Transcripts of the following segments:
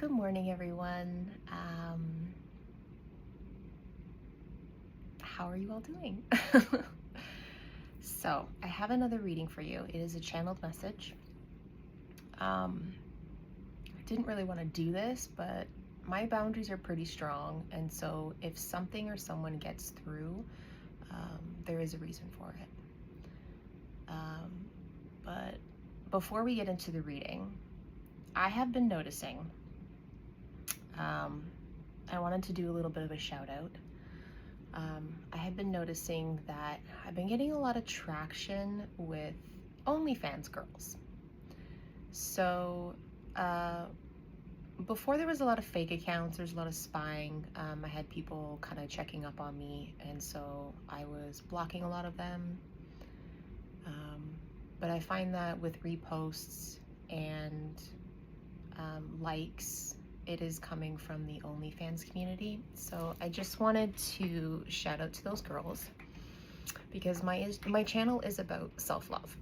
Good morning, everyone. How are you all doing? So, I have another reading for you. It is a channeled message. I didn't really want to do this, but my boundaries are pretty strong, and so if something or someone gets through, there is a reason for it. But before we get into the reading, I have been noticing. I wanted to do a little bit of a shout out. I have been noticing that I've been getting a lot of traction with OnlyFans girls. So, before there was a lot of fake accounts, there's a lot of spying. I had people kind of checking up on me, and so I was blocking a lot of them. But I find that with reposts and likes, it is coming from the OnlyFans community. So I just wanted to shout out to those girls because my channel is about self-love.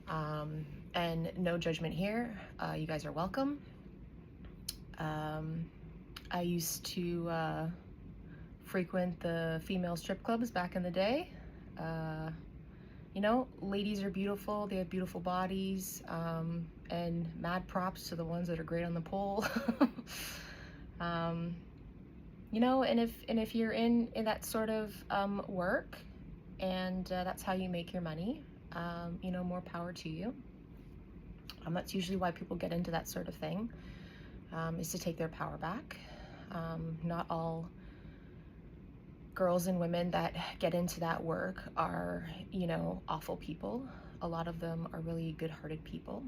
And no judgment here. You guys are welcome. I used to frequent the female strip clubs back in the day. You know, ladies are beautiful, they have beautiful bodies, and mad props to the ones that are great on the pole. You know, and if you're in that sort of work, and that's how you make your money, you know, more power to you. That's usually why people get into that sort of thing, is to take their power back. Not all girls and women that get into that work are, you know, awful people. A lot of them are really good-hearted people,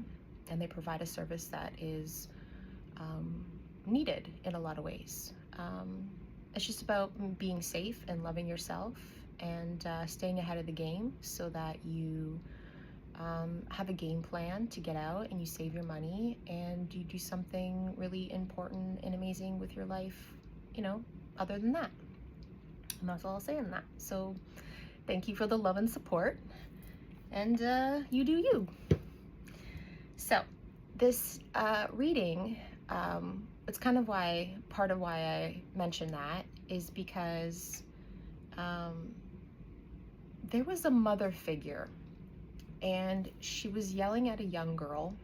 and they provide a service that is needed in a lot of ways. It's just about being safe and loving yourself and staying ahead of the game so that you have a game plan to get out and you save your money and you do something really important and amazing with your life, you know, other than that. And that's all I'll say on that. So thank you for the love and support, and you do you. So this reading, it's kind of part of why I mentioned that is because there was a mother figure, and she was yelling at a young girl,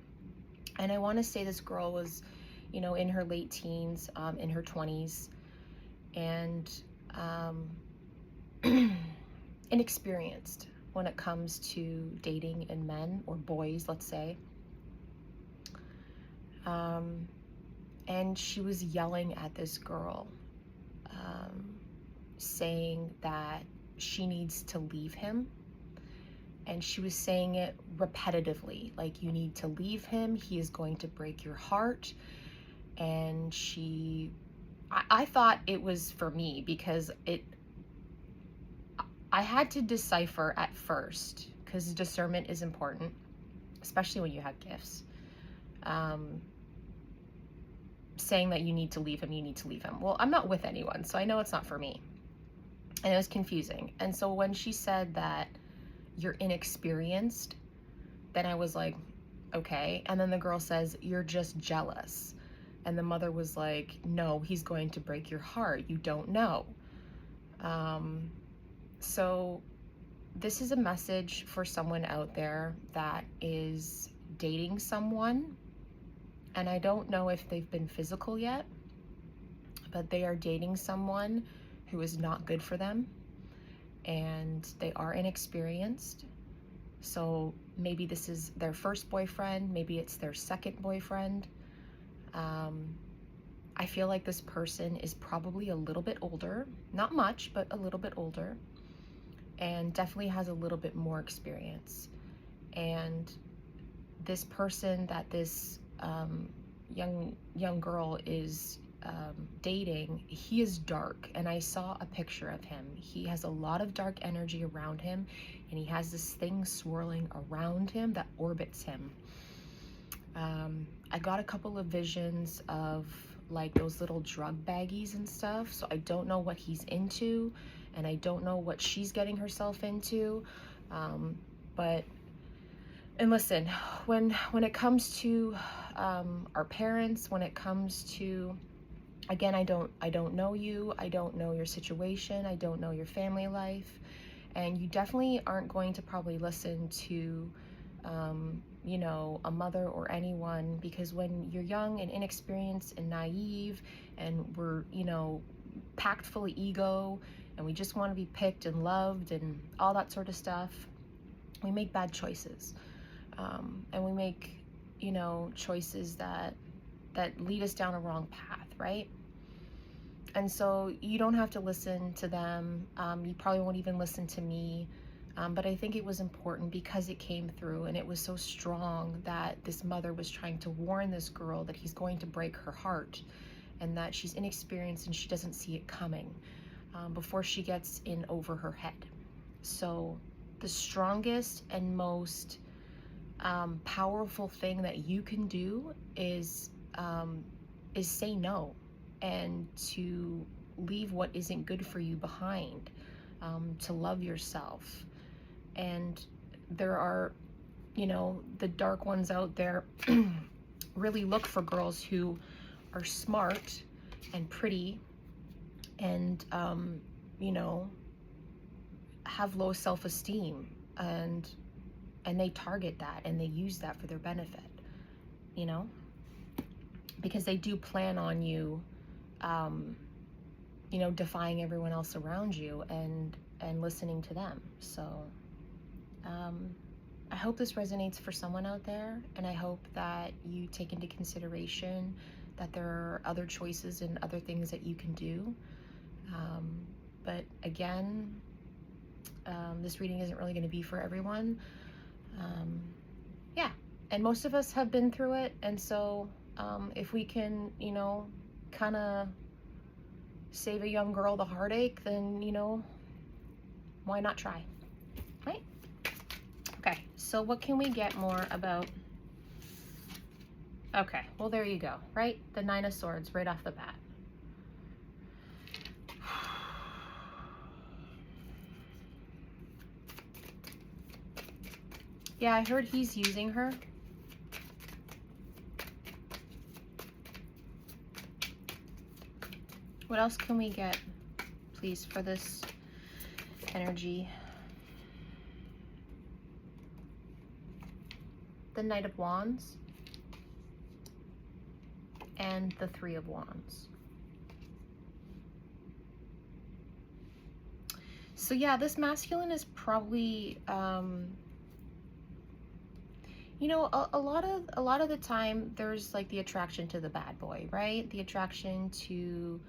and I want to say this girl was, you know, in her late teens, in her 20s, and inexperienced when it comes to dating in men or boys, let's say. And she was yelling at this girl, saying that she needs to leave him. And she was saying it repetitively, like, you need to leave him, he is going to break your heart. And I thought it was for me because I had to decipher at first, because discernment is important, especially when you have gifts. Saying that you need to leave him, you need to leave him. Well, I'm not with anyone, so I know it's not for me. And it was confusing. And so when she said that you're inexperienced, then I was like, okay. And then the girl says, you're just jealous. And the mother was like, no, he's going to break your heart. You don't know. So this is a message for someone out there that is dating someone. And I don't know if they've been physical yet, but they are dating someone who is not good for them. And they are inexperienced. So maybe this is their first boyfriend. Maybe it's their second boyfriend. I feel like this person is probably a little bit older, not much, but a little bit older, and definitely has a little bit more experience. And this person that this young girl is dating, he is dark, and I saw a picture of him. He has a lot of dark energy around him, and he has this thing swirling around him that orbits him. I got a couple of visions of like those little drug baggies and stuff, so I don't know what he's into, and I don't know what she's getting herself into, but And listen, when it comes to our parents, when it comes to, again, I don't know you, I don't know your situation, I don't know your family life, and you definitely aren't going to probably listen to you know, a mother or anyone, because when you're young and inexperienced and naive, and we're, you know, packed full of ego, and we just want to be picked and loved and all that sort of stuff, we make bad choices. And we make, you know, choices that lead us down a wrong path, right? And so you don't have to listen to them. You probably won't even listen to me. But I think it was important because it came through, and it was so strong that this mother was trying to warn this girl that he's going to break her heart, and that she's inexperienced and she doesn't see it coming before she gets in over her head. So the strongest and most powerful thing that you can do is say no, and to leave what isn't good for you behind, to love yourself. And there are, you know, the dark ones out there really look for girls who are smart and pretty and, you know, have low self-esteem, and they target that and they use that for their benefit, you know, because they do plan on you, you know, defying everyone else around you and listening to them. So I hope this resonates for someone out there, and I hope that you take into consideration that there are other choices and other things that you can do. But again, this reading isn't really going to be for everyone. Yeah, and most of us have been through it, and so if we can, you know, kind of save a young girl the heartache, then, you know, why not try, right? Okay, so what can we get more about? Okay, well, there you go, right? The Nine of Swords right off the bat. Yeah, I heard he's using her. What else can we get, please, for this energy? The Knight of Wands and the Three of Wands. So yeah, this masculine is probably, you know, a lot of the time there's like the attraction to the bad boy, right? The attraction to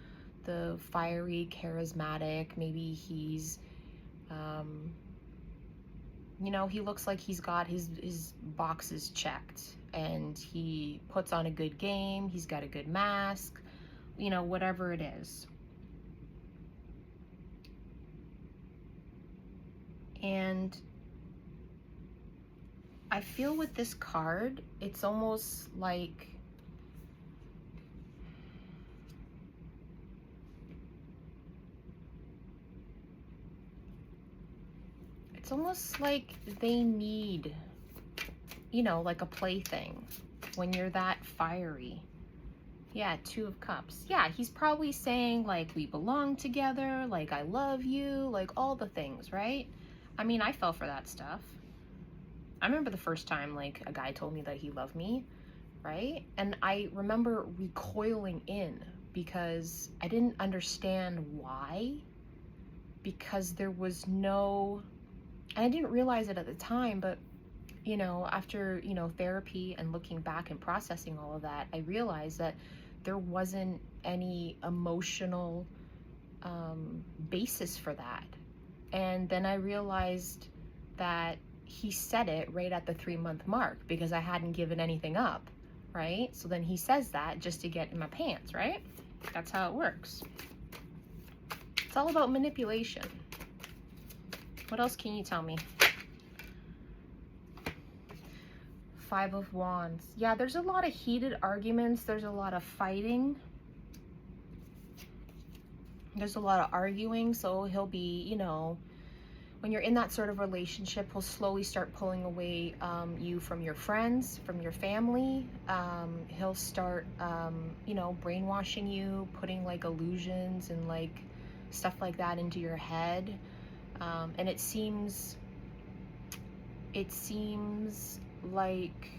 the fiery, charismatic. Maybe he's, you know, he looks like he's got his boxes checked, and he puts on a good game. He's got a good mask, you know, whatever it is. And I feel with this card, it's almost like they need, you know, like a plaything when you're that fiery. Yeah, Two of Cups. Yeah, he's probably saying like, we belong together, like I love you, like all the things, right? I mean, I fell for that stuff. I remember the first time like a guy told me that he loved me, right? And I remember recoiling in because I didn't understand why, because there was no, and I didn't realize it at the time, but you know, after, you know, therapy and looking back and processing all of that, I realized that there wasn't any emotional basis for that. And then I realized that he said it right at the 3-month mark because I hadn't given anything up, right? So then he says that just to get in my pants, right? That's how it works. It's all about manipulation. What else can you tell me? Five of Wands. Yeah, there's a lot of heated arguments. There's a lot of fighting. There's a lot of arguing. So he'll be, you know, when you're in that sort of relationship, he'll slowly start pulling away you from your friends, from your family. He'll start, you know, brainwashing you, putting like illusions and like stuff like that into your head. And it seems like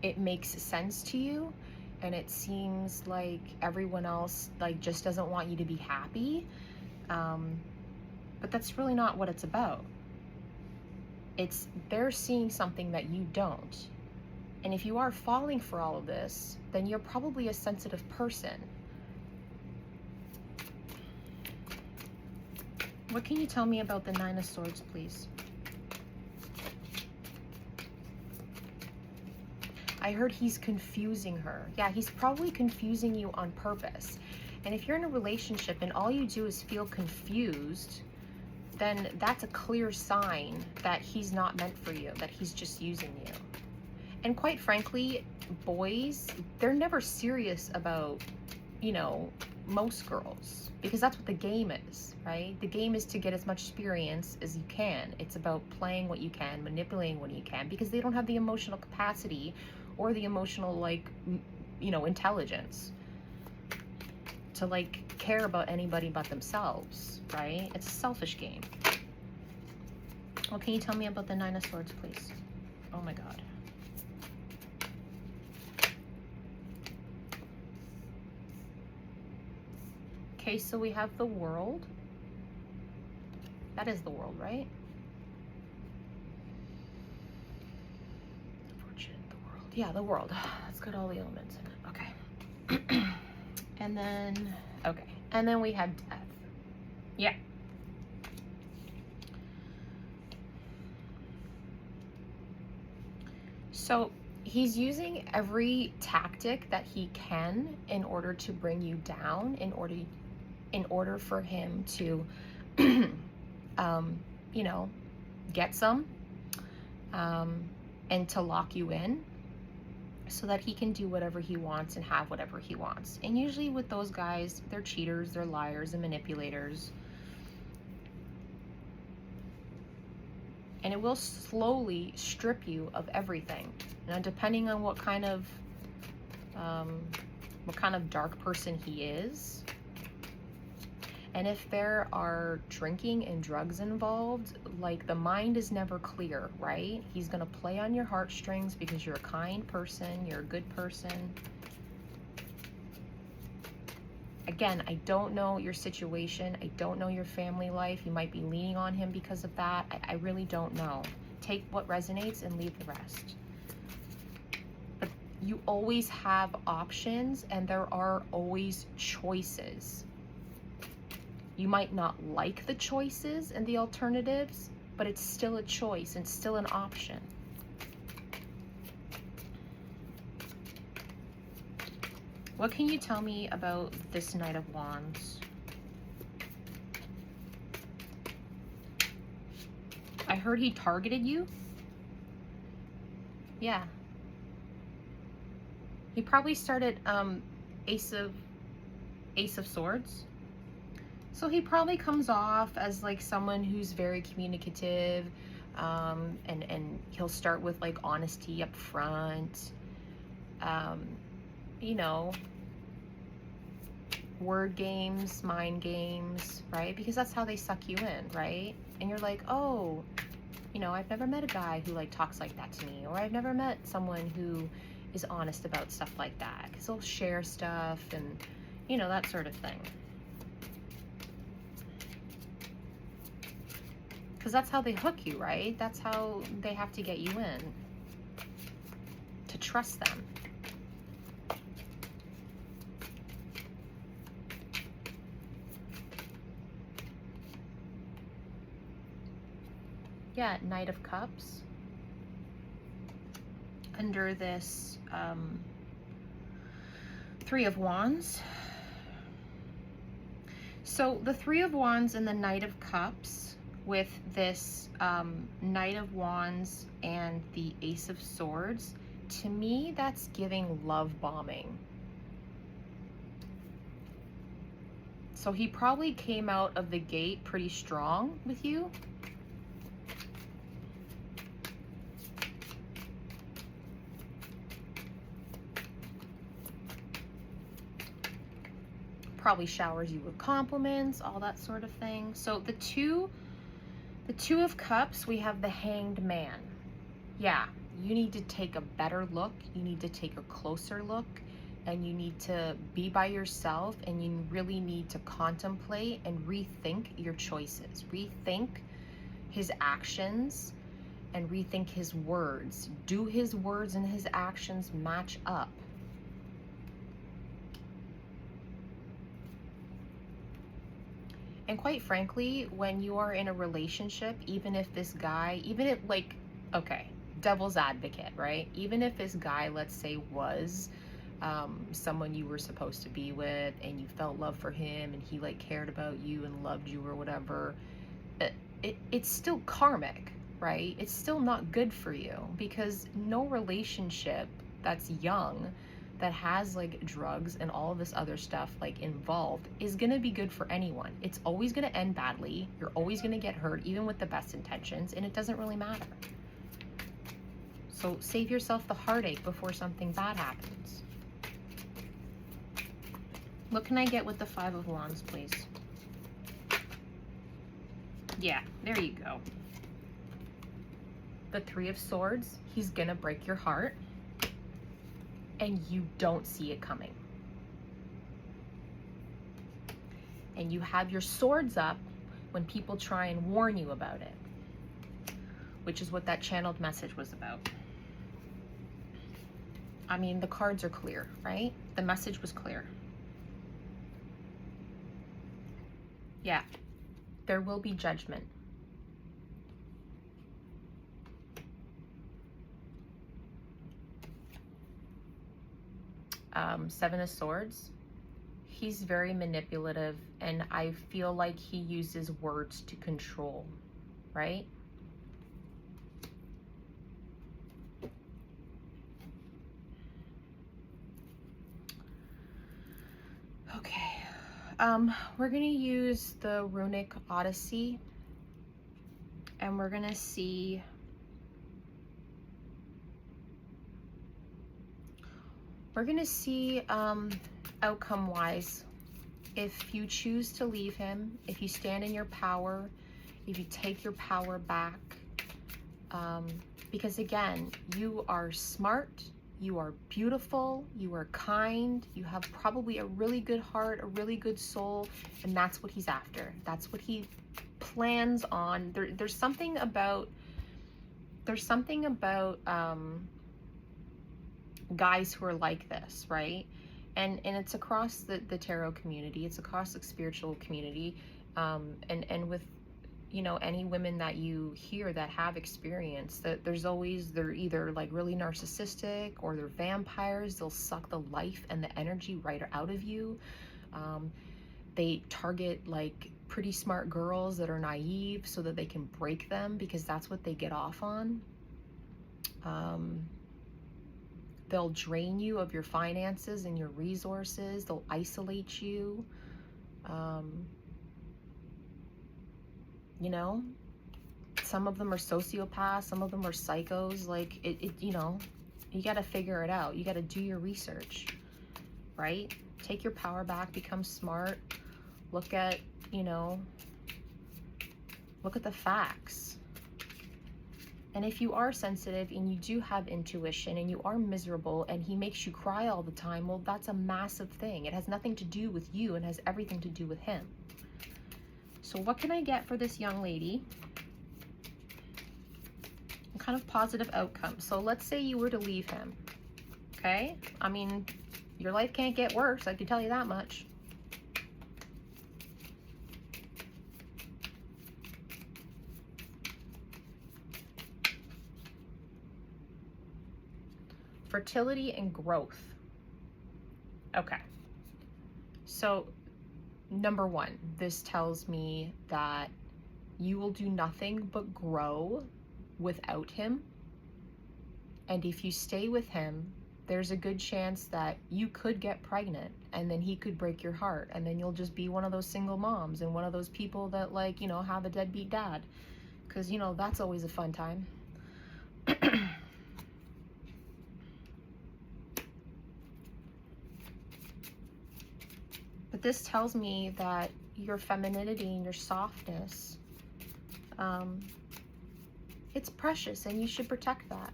it makes sense to you, and it seems like everyone else like just doesn't want you to be happy. But that's really not what it's about. It's they're seeing something that you don't. And if you are falling for all of this, then you're probably a sensitive person. What can you tell me about the Nine of Swords, please? I heard he's confusing her. Yeah, he's probably confusing you on purpose. And if you're in a relationship and all you do is feel confused, then that's a clear sign that he's not meant for you, that he's just using you. And quite frankly, boys, they're never serious about, you know, most girls, because that's what the game is, right? The game is to get as much experience as you can. It's about playing what you can, manipulating what you can, because they don't have the emotional capacity or the emotional, like, you know, intelligence to like care about anybody but themselves, right? It's a selfish game. Well, can you tell me about the Nine of Swords, please? Oh my God. Okay, so we have the World. That is the World, right? Fortune, the World. Yeah, the World. It's got all the elements in it. Okay. And then, okay. And then we have Death. Yeah. So he's using every tactic that he can in order to bring you down, in order for him to, you know, get some, and to lock you in, so that he can do whatever he wants and have whatever he wants. And usually with those guys, they're cheaters, they're liars and manipulators. And it will slowly strip you of everything. Now, depending on what kind of dark person he is, and if there are drinking and drugs involved, like, the mind is never clear, right? He's gonna play on your heartstrings because you're a kind person, you're a good person. Again, I don't know your situation. I don't know your family life. You might be leaning on him because of that. I really don't know. Take what resonates and leave the rest. But you always have options, and there are always choices. You might not like the choices and the alternatives, but it's still a choice and still an option. What can you tell me about this Knight of Wands? I heard he targeted you. Yeah. He probably started Ace of Swords. So he probably comes off as like someone who's very communicative, and he'll start with like honesty up front, you know, word games, mind games, right? Because that's how they suck you in, right? And you're like, oh, you know, I've never met a guy who like talks like that to me, or I've never met someone who is honest about stuff like that, because they'll share stuff and, you know, that sort of thing. Because that's how they hook you, right? That's how they have to get you in, to trust them. Yeah, Knight of Cups. Under this Three of Wands. So the Three of Wands and the Knight of Cups, with this Knight of Wands and the Ace of Swords, to me, that's giving love bombing. So he probably came out of the gate pretty strong with you. probably showers you with compliments, all that sort of thing. So the Two of Cups, we have the Hanged Man. Yeah, you need to take a better look. You need to take a closer look, and you need to be by yourself, and you really need to contemplate and rethink your choices. Rethink his actions and rethink his words. Do his words and his actions match up? And quite frankly, when you are in a relationship, even if this guy, even if, like, okay, devil's advocate, right? Even if this guy, let's say, was someone you were supposed to be with, and you felt love for him, and he like cared about you and loved you or whatever, it's still karmic, right? It's still not good for you, because no relationship that's young, that has like drugs and all of this other stuff like involved, is gonna be good for anyone. It's always gonna end badly. You're always gonna get hurt, even with the best intentions, and it doesn't really matter. So save yourself the heartache before something bad happens. What can I get with the Five of Wands, please? Yeah, there you go. The Three of Swords, he's gonna break your heart, and you don't see it coming. And you have your swords up when people try and warn you about it, which is what that channeled message was about. I mean, the cards are clear, right? The message was clear. Yeah, there will be judgment. Seven of Swords, he's very manipulative, and I feel like he uses words to control, right? Okay, we're gonna use the Runic Odyssey, and we're gonna see outcome wise, if you choose to leave him, if you stand in your power, if you take your power back, because again, you are smart, you are beautiful, you are kind, you have probably a really good heart, a really good soul, and that's what he's after. That's what he plans on. There's something about guys who are like this, right? And it's across the tarot community, it's across the spiritual community, and with, you know, any women that you hear that have experience, that they're either like really narcissistic, or they're vampires. They'll suck the life and the energy right out of you. They target like pretty smart girls that are naive so that they can break them, because that's what they get off on. They'll drain you of your finances and your resources. They'll isolate you. You know, some of them are sociopaths, some of them are psychos. Like, you know, you got to figure it out. You got to do your research, right? Take your power back, become smart. Look at, you know, look at the facts. And if you are sensitive and you do have intuition and you are miserable and he makes you cry all the time, well, that's a massive thing. It has nothing to do with you and has everything to do with him. So what can I get for this young lady? What kind of positive outcome? So let's say you were to leave him, okay? I mean, your life can't get worse, I can tell you that much. Fertility and growth. Okay. So, number one, this tells me that you will do nothing but grow without him. And if you stay with him, there's a good chance that you could get pregnant, and then he could break your heart, and then you'll just be one of those single moms and one of those people that, like, you know, have a deadbeat dad. Because, you know, that's always a fun time. But this tells me that your femininity and your softness, it's precious and you should protect that.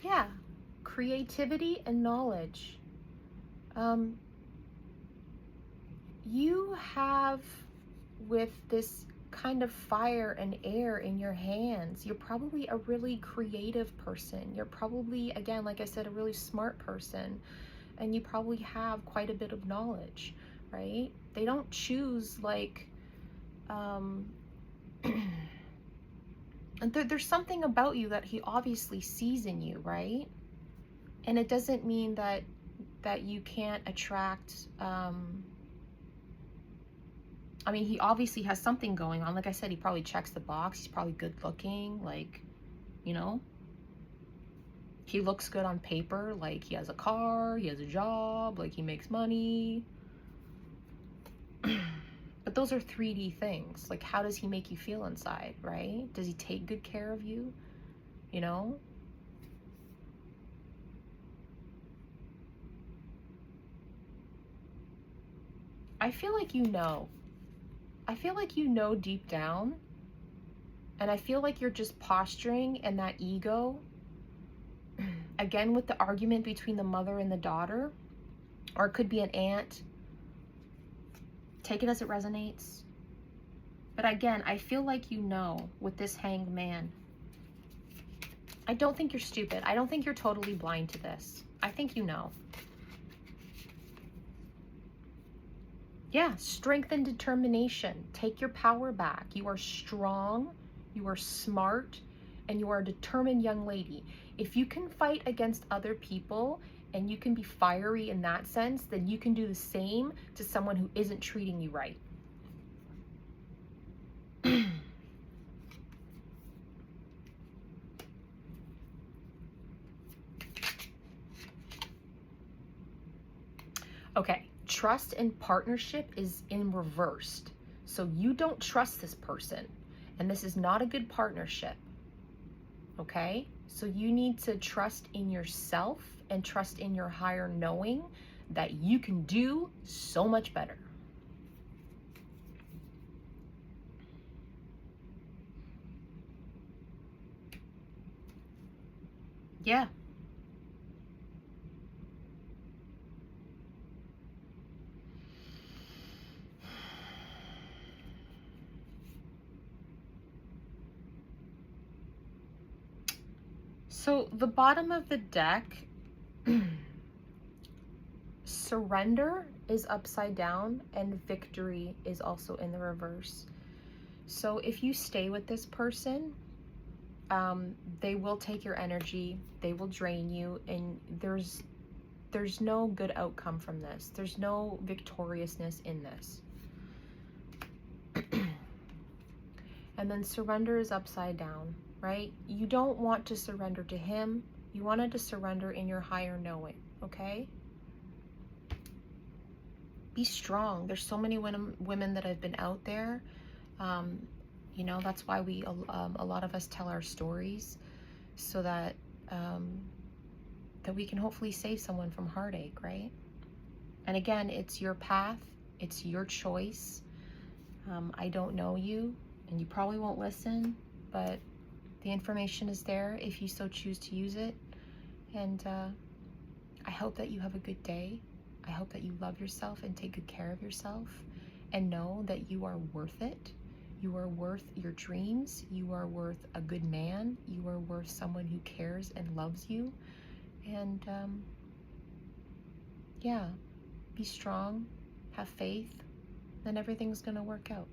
Yeah, creativity and knowledge. You have, with this kind of fire and air in your hands, you're probably a really creative person. You're probably, again, like I said, a really smart person. And you probably have quite a bit of knowledge, right? They don't choose like, and there's something about you that he obviously sees in you, right? And it doesn't mean that you can't attract, I mean, he obviously has something going on. Like I said, he probably checks the box. He's probably good looking, like, you know, he looks good on paper. Like, he has a car, he has a job, like he makes money. But those are 3D things. Like, how does he make you feel inside, right? Does he take good care of you? You know? I feel like you know. I feel like you know deep down. And I feel like you're just posturing, and that ego, again, with the argument between the mother and the daughter, or it could be an aunt. Take it as it resonates. But again, I feel like you know with this Hanged Man. I don't think you're stupid. I don't think you're totally blind to this. I think you know. Yeah, strength and determination. Take your power back. You are strong, you are smart, and you are a determined young lady. If you can fight against other people and you can be fiery in that sense, then you can do the same to someone who isn't treating you right. Okay, trust and partnership is in reversed. So you don't trust this person, and this is not a good partnership. Okay? So you need to trust in yourself and trust in your higher knowing that you can do so much better. Yeah. So the bottom of the deck, surrender is upside down and victory is also in the reverse. So if you stay with this person, they will take your energy, they will drain you, and there's no good outcome from this. There's no victoriousness in this. And then surrender is upside down, right? You don't want to surrender to him. You wanted to surrender in your higher knowing, okay? Be strong. There's so many women that have been out there. You know, that's why a lot of us tell our stories, so that that we can hopefully save someone from heartache, right? And again, it's your path, it's your choice. I don't know you, and you probably won't listen, but the information is there if you so choose to use it. And I hope that you have a good day. I hope that you love yourself and take good care of yourself, and know that you are worth it. You are worth your dreams. You are worth a good man. You are worth someone who cares and loves you. And yeah, be strong, have faith, then everything's gonna work out.